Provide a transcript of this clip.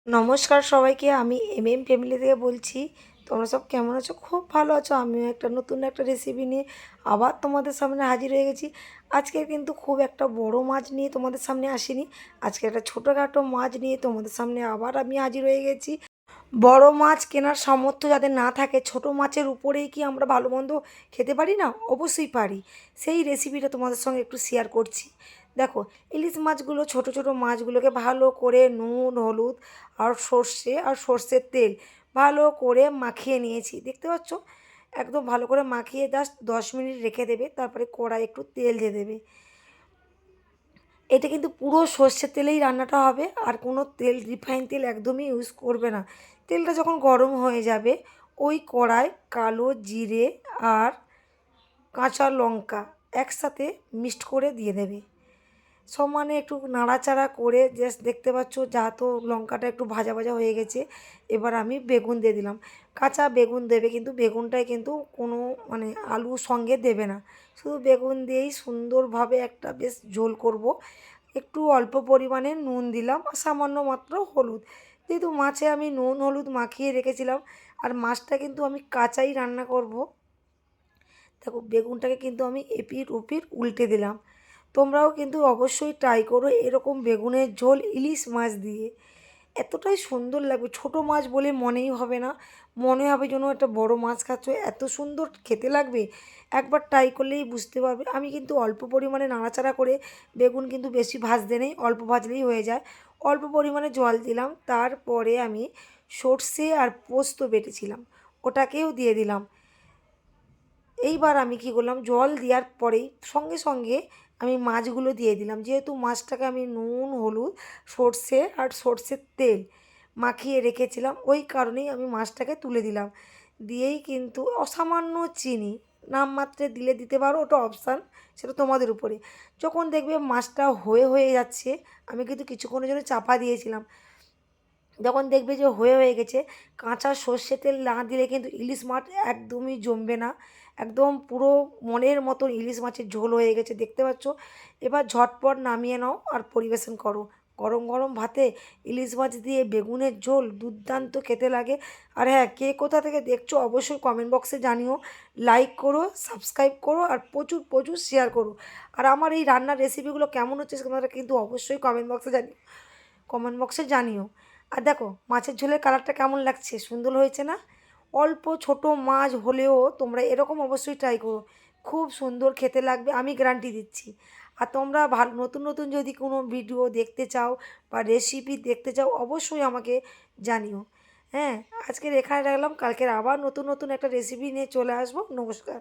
নমস্কার সবাইকে, আমি এমএম ফ্যামিলি থেকে বলছি। তোমরা সব কেমন আছো? খুব ভালো আছো। আমিও নতুন একটা রেসিপি নিয়ে আবার তোমাদের সামনে হাজির হয়ে গেছি। আজকে কিন্তু খুব একটা বড় মাছ নিয়ে তোমাদের সামনে আসিনি। আজকে একটা ছোটোখাটো মাছ নিয়ে তোমাদের সামনে আবার আমি হাজির হয়ে গেছি। বড় মাছ কেনার সামর্থ্য যাদের না থাকে, ছোট মাছের উপরেই কি আমরা ভালো মন্দ খেতে পারি না? অবশ্যই পারি। সেই রেসিপিটা তোমাদের সঙ্গে একটু শেয়ার করছি। দেখো, ইলিশ মাছগুলো, ছোট ছোট মাছগুলোকে ভালো করে নুন, হলুদ আর সর্ষে আর সর্ষের তেল ভালো করে মাখিয়ে নিয়েছি। দেখতে পাচ্ছ? একদম ভালো করে মাখিয়ে জাস্ট 10 মিনিট রেখে দেবে। তারপরে কড়াই একটু তেল দিয়ে দেবে। এটা কিন্তু পুরো সর্ষের তেলেই রান্নাটা হবে, আর কোনো তেল, রিফাইন তেল একদমই ইউজ করবে না। তেলটা যখন গরম হয়ে যাবে, ওই কড়ায় কালো জিরে আর কাঁচা লঙ্কা একসাথে মিক্সড করে দিয়ে দেবে। সমানে একটু নাড়াচাড়া করে জাস্ট দেখতে পাচ্ছ, যা তো লঙ্কাটা একটু ভাজা ভাজা হয়ে গেছে। এবার আমি বেগুন দিয়ে দিলাম। কাঁচা বেগুন দেবে, কিন্তু বেগুনটায় কিন্তু কোনো আলুর সঙ্গে দেবে না। শুধু বেগুন দিয়েই সুন্দরভাবে একটা বেশ ঝোল করব। একটু অল্প পরিমাণে নুন দিলাম আর সামান্য মাত্র হলুদ। যেহেতু মাছে আমি নুন হলুদ মাখিয়ে রেখেছিলাম, আর মাছটা কিন্তু আমি কাঁচাই রান্না করব। দেখো, বেগুনটাকে কিন্তু আমি এপিঠ ওপিঠ উল্টে দিলাম। তোমরাও কিন্তু অবশ্যই ট্রাই করো এরকম বেগুনের ঝোল ইলিশ মাছ দিয়ে। এতটাই সুন্দর লাগবে, ছোট মাছ বলে মনেই হবে না, মনে হবে যেন একটা বড় মাছ খাচ্ছ। এত সুন্দর খেতে লাগবে, একবার ট্রাই করলেই বুঝতে পারবে। আমি কিন্তু অল্প পরিমাণে নাড়াচাড়া করে, বেগুন কিন্তু বেশি ভাজতে নেই, অল্প ভাজলেই হয়ে যায়। অল্প পরিমাণে জল দিলাম, তারপরে আমি সর্ষে আর পোস্ত বেটেছিলাম, ওটাকেও দিয়ে দিলাম। এইবার আমি কী করলাম, জল দেওয়ার পরেই সঙ্গে সঙ্গে আমি মাছগুলো দিয়ে দিলাম। যেহেতু মাছটাকে আমি নুন হলুদ সর্ষে আর সর্ষের তেল মাখিয়ে রেখেছিলাম, ওই কারণেই আমি মাছটাকে তুলে দিলাম। দিয়েই কিন্তু অসামান্য চিনি নামমাত্রে দিলে দিতে পারো, ওটা অপশান, সেটা তোমাদের উপরে। যখন দেখবে মাছটা হয়ে যাচ্ছে, আমি কিন্তু কিছুক্ষণের জন্য চাপা দিয়েছিলাম। যখন দেখবে যে হয়ে গেছে, কাঁচা সর্ষে তেল না দিলে কিন্তু ইলিশ মাছ একদমই জমবে না। একদম পুরো মনের মতন ইলিশ মাছের ঝোল হয়ে গেছে, দেখতে পাচ্ছ? এবার ঝটপট নামিয়ে নাও আর পরিবেশন করো। গরম গরম ভাতে ইলিশ মাছ দিয়ে বেগুনের ঝোল দুর্দান্ত খেতে লাগে। আর হ্যাঁ, কে কোথা থেকে দেখছো অবশ্যই কমেন্ট বক্সে জানিও। লাইক করো, সাবস্ক্রাইব করো আর প্রচুর প্রচুর শেয়ার করো। আর আমার এই রান্নার রেসিপিগুলো কেমন হচ্ছে তোমরা কিন্তু অবশ্যই কমেন্ট বক্সে জানিও। আর দেখো, মাছের ঝোলের কালারটা কেমন লাগছে, সুন্দর হয়েছে না? অল্প ছোট মাছ হলেও তোমরা এরকম অবশ্যই ট্রাই করো, খুব সুন্দর খেতে লাগবে, আমি গ্যারান্টি দিচ্ছি। আর তোমরা ভালো নতুন নতুন যদি কোনো ভিডিও দেখতে চাও বা রেসিপি দেখতে চাও, অবশ্যই আমাকে জানিও। হ্যাঁ, আজকের এখানে রাখলাম, কালকের আবার নতুন নতুন একটা রেসিপি নিয়ে চলে আসবো। নমস্কার।